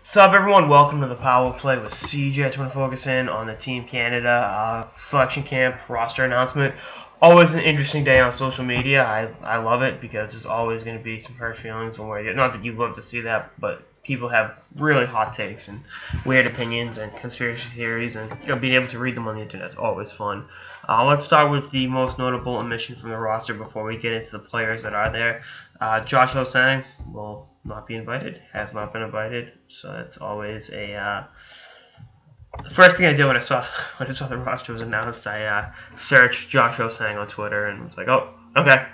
What's up, everyone? Welcome to the Power Play with CJ. I want to focus in on the Team Canada selection camp roster announcement. Always an interesting day on social media. I love it because there's always going to be some hurt feelings one way or the other. Not that you love to see that, but people have really hot takes and weird opinions and conspiracy theories, and being able to read them on the internet is always fun. Let's start with the most notable omission from the roster before we get into the players that are there. Josh Hosang will not be invited, has not been invited, so that's always a the first thing I did when I saw the roster was announced. I searched Josh Hosang on Twitter and was like, oh, okay,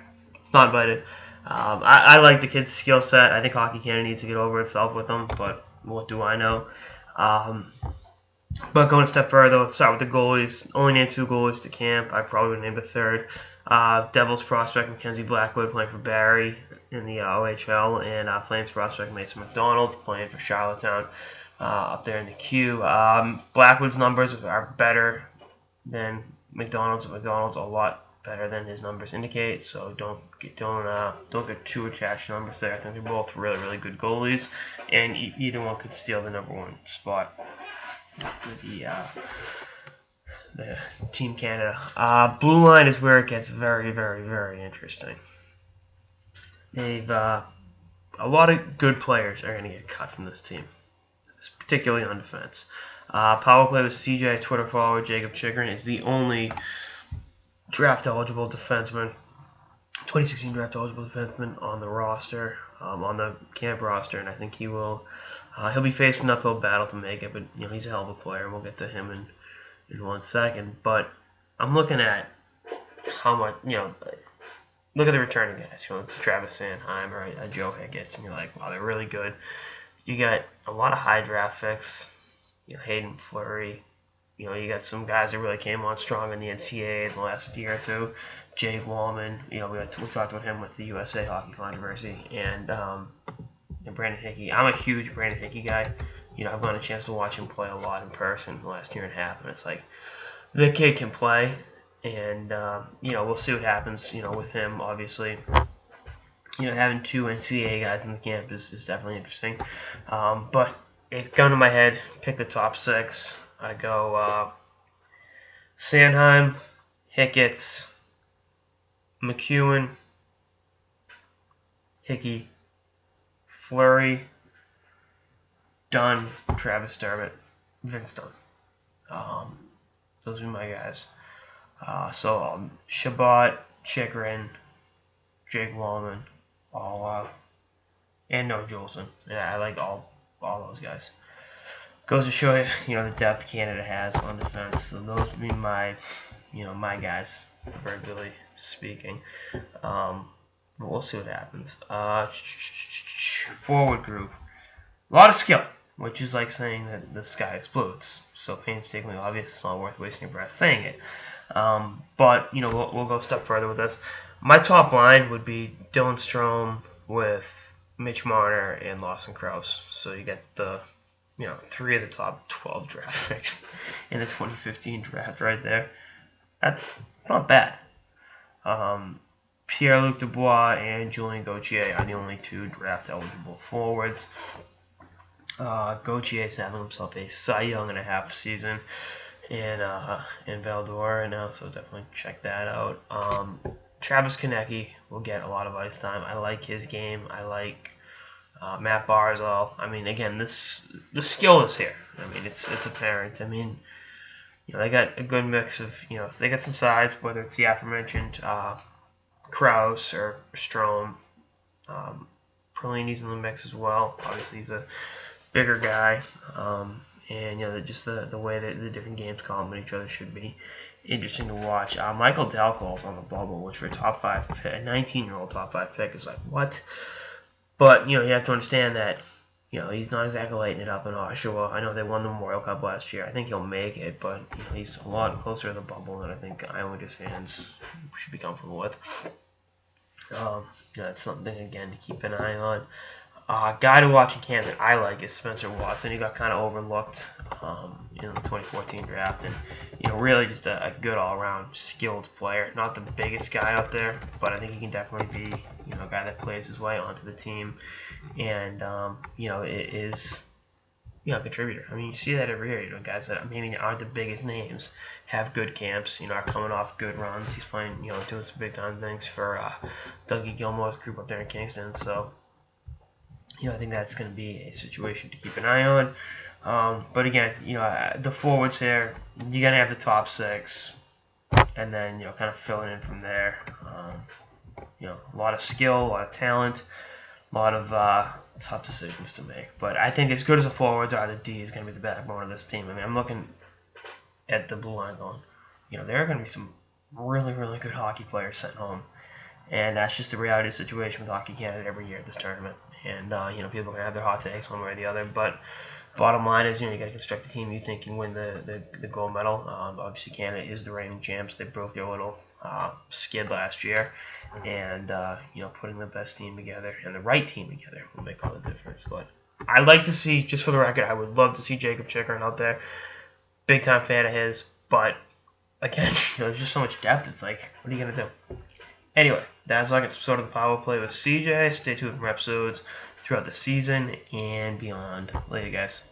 it's not invited. I like the kid's skill set. I think Hockey Canada needs to get over itself with him, but what do I know? But going a step further, let's start with the goalies. Only named 2 goalies to camp. I probably would name a third. Devils prospect Mackenzie Blackwood playing for Barrie in the OHL, and Flames prospect Mason McDonald playing for Charlottetown up there in the Q. Blackwood's numbers are better than McDonald's. McDonald's a lot better than his numbers indicate, so don't get too attached to numbers there. I think they're both really good goalies, and either one could steal the number 1 spot for the Team Canada. Blue line is where it gets very interesting. They've a lot of good players are going to get cut from this team, particularly on defense. Power play with CJ, Twitter follower Jacob Chikrin is the only draft eligible defenseman, 2016 draft eligible defenseman on the roster, on the camp roster, and I think he'll be facing an uphill battle to make it, but he's a hell of a player, and we'll get to him in 1 second. But I'm looking at how much, look at the returning guys. It's Travis Sanheim or a Joe Higgins, and you're like, wow, they're really good. You got a lot of high draft picks, Hayden Fleury. You got some guys that really came on strong in the NCAA in the last year or two. Jake Wallman, we talked about him with the USA Hockey Controversy, and Brandon Hickey. I'm a huge Brandon Hickey guy. I've gotten a chance to watch him play a lot in person the last year and a half, and it's like the kid can play, and we'll see what happens. With him, obviously. Having 2 NCAA guys in the camp is definitely interesting. But if gun to my head, pick the top 6. I go Sanheim, Hicketts, McEwen, Hickey, Fleury, Dunn, Travis Dermott, Vince Dunn. Those are my guys. So Shabbat, Chikrin, Jake Wallman, and Noah Jolson. Yeah, I like all those guys. Goes to show you, the depth Canada has on defense. So those would be my guys, regularly speaking. But we'll see what happens. Forward group, a lot of skill, which is like saying that the sky explodes. So painstakingly obvious, it's not worth wasting your breath saying it. But we'll go a step further with this. My top line would be Dylan Strome with Mitch Marner and Lawson Krause. So you get the 3 of the top 12 draft picks in the 2015 draft right there. That's not bad. Pierre-Luc Dubois and Julien Gauthier are the only 2 draft eligible forwards. Gauthier is having himself a Cy Young and a half season in Val-d'Or right now, so definitely check that out. Travis Konecny will get a lot of ice time. I like his game. I like Matt Barzal. I mean, again, the skill is here. I mean, it's apparent. I mean, they got a good mix of, they got some size, whether it's the aforementioned Krause or Strome. Perlini's in the mix as well. Obviously, he's a bigger guy. And just the way that the different games complement each other should be interesting to watch. Michael Delco's on the bubble, which for a top 5 pick, a 19-year-old top 5 pick is like, what? But you have to understand that he's not exactly lighting it up in Oshawa. I know they won the Memorial Cup last year. I think he'll make it, but he's a lot closer to the bubble than I think Islanders fans should be comfortable with. That's something again to keep an eye on. Guy to watch in camp that I like is Spencer Watson. He got kind of overlooked in the 2014 draft, and really just a good all-around skilled player. Not the biggest guy out there, but I think he can definitely be a guy that plays his way onto the team, and it is contributor. I mean, you see that every year. Guys that maybe aren't the biggest names have good camps. Are coming off good runs. He's playing, doing some big time things for Dougie Gilmore's group up there in Kingston. So, I think that's going to be a situation to keep an eye on. But again, the forwards here, you got to have the top six, and then kind of filling in from there. A lot of skill, a lot of talent, a lot of tough decisions to make. But I think as good as the forwards are, the D is going to be the backbone of this team. I mean, I'm looking at the blue line going, there are going to be some really, really good hockey players sent home. And that's just the reality of the situation with Hockey Canada every year at this tournament. And, people are going to have their hot takes one way or the other. But bottom line is, you got to construct a team you think can win the gold medal. Obviously, Canada is the reigning champs. They broke their little skid last year. And, putting the best team together and the right team together will make all the difference. But I'd like to see, just for the record, I would love to see Jacob Chikrin out there. Big time fan of his. But, again, there's just so much depth. It's like, what are you going to do? Anyway, that's like sort of the power play with CJ. Stay tuned for episodes throughout the season and beyond. Later, guys.